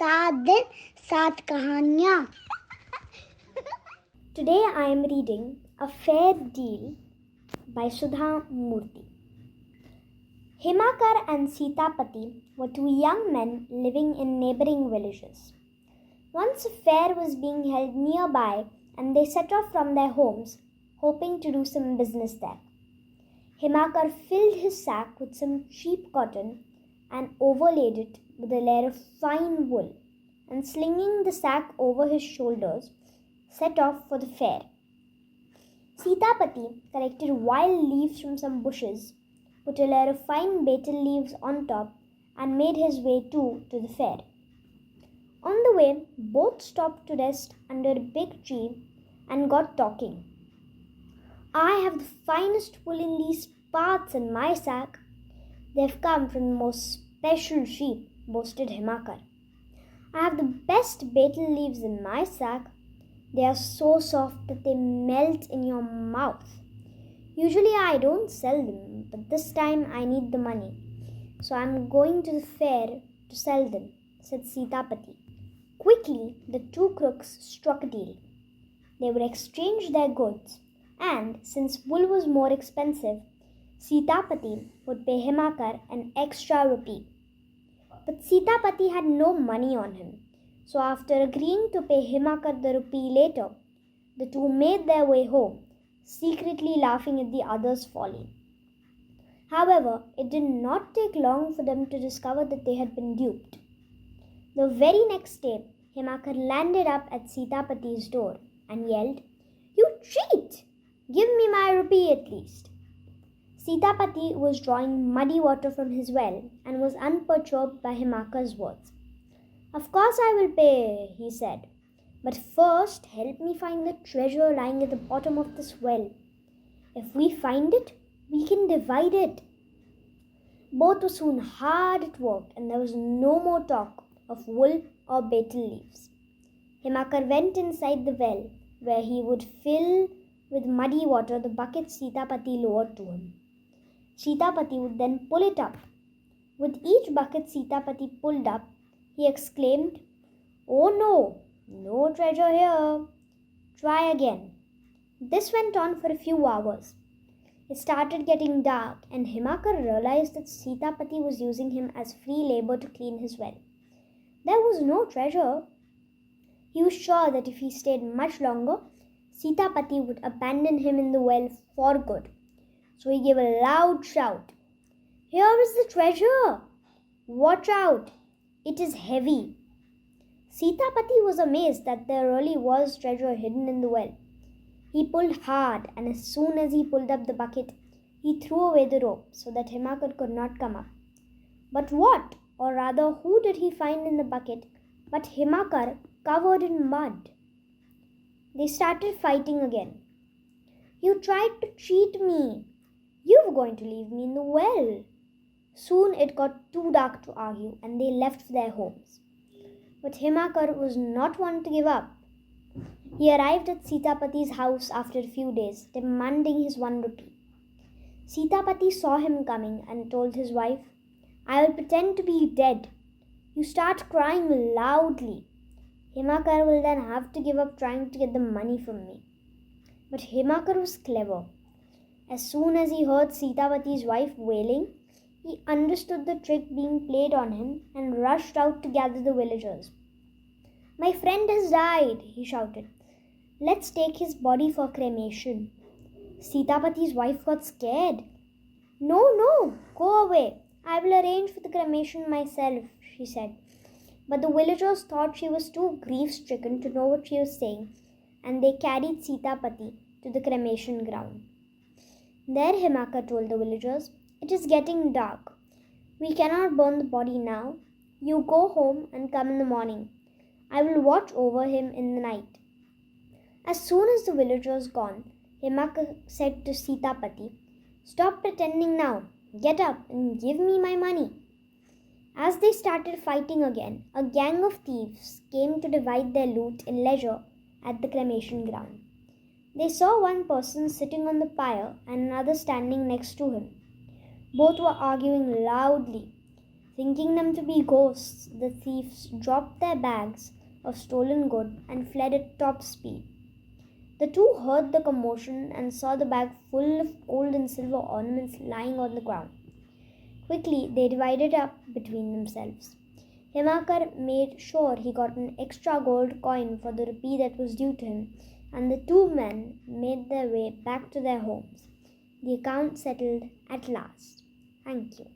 7 दिन 7 कहानियाँ। Today I am reading A Fair Deal by Sudha Murthy. Himakar and Sitapati were two young men living in neighboring villages. Once a fair was being held nearby and they set off from their homes, hoping to do some business there. Himakar filled his sack with some cheap cotton and overlaid it with a layer of fine wool, and slinging the sack over his shoulders, set off for the fair. Sitapati collected wild leaves from some bushes, put a layer of fine betel leaves on top, and made his way to the fair. On the way, both stopped to rest under a big tree and got talking. "I have the finest wool in these parts in my sack. They've come from the most special sheep," boasted Himakar. "I have the best betel leaves in my sack. They are so soft that they melt in your mouth. Usually I don't sell them, but this time I need the money. So I'm going to the fair to sell them," said Sitapati. Quickly, the two crooks struck a deal. They would exchange their goods, and since wool was more expensive, Sitapati would pay Himakar an extra rupee. But Sitapati had no money on him, so after agreeing to pay Himakar the rupee later, the two made their way home, secretly laughing at the other's folly. However, it did not take long for them to discover that they had been duped. The very next day, Himakar landed up at Sitapati's door and yelled, "You cheat! Give me my rupee at least." Sitapati was drawing muddy water from his well and was unperturbed by Himakar's words. "Of course I will pay," he said, "but first help me find the treasure lying at the bottom of this well. If we find it, we can divide it." Both were soon hard at work, and there was no more talk of wool or betel leaves. Himakar went inside the well, where he would fill with muddy water the bucket Sitapati lowered to him. Sitapati would then pull it up. With each bucket Sitapati pulled up, he exclaimed, "Oh no, no treasure here. Try again." This went on for a few hours. It started getting dark, and Himakar realized that Sitapati was using him as free labor to clean his well. There was no treasure. He was sure that if he stayed much longer, Sitapati would abandon him in the well for good. So he gave a loud shout, "Here is the treasure! Watch out! It is heavy." Sitapati was amazed that there really was treasure hidden in the well. He pulled hard, and as soon as he pulled up the bucket, he threw away the rope so that Himakar could not come up. But what, or rather who, did he find in the bucket but Himakar covered in mud? They started fighting again. "You tried to cheat me. You were going to leave me in the well." Soon it got too dark to argue, and they left for their homes. But Himakar was not one to give up. He arrived at Sitapati's house after a few days, demanding his 1 rupee. Sitapati saw him coming and told his wife, "I will pretend to be dead. You start crying loudly. Himakar will then have to give up trying to get the money from me." But Himakar was clever. As soon as he heard Sitapati's wife wailing, he understood the trick being played on him and rushed out to gather the villagers. "My friend has died," he shouted. "Let's take his body for cremation." Sitapati's wife got scared. "No, no, go away. I will arrange for the cremation myself," she said. But the villagers thought she was too grief-stricken to know what she was saying, and they carried Sitapati to the cremation ground. There Himakar told the villagers, "It is getting dark. We cannot burn the body now. You go home and come in the morning. I will watch over him in the night." As soon as the villagers gone, Himakar said to Sitapati, "Stop pretending now. Get up and give me my money." As they started fighting again, a gang of thieves came to divide their loot in leisure at the cremation ground. They saw one person sitting on the pyre and another standing next to him. Both were arguing loudly. Thinking them to be ghosts, the thieves dropped their bags of stolen goods and fled at top speed. The two heard the commotion and saw the bag full of gold and silver ornaments lying on the ground. Quickly, they divided up between themselves. Himakar made sure he got an extra gold coin for the rupee that was due to him, and the two men made their way back to their homes. The account settled at last. Thank you.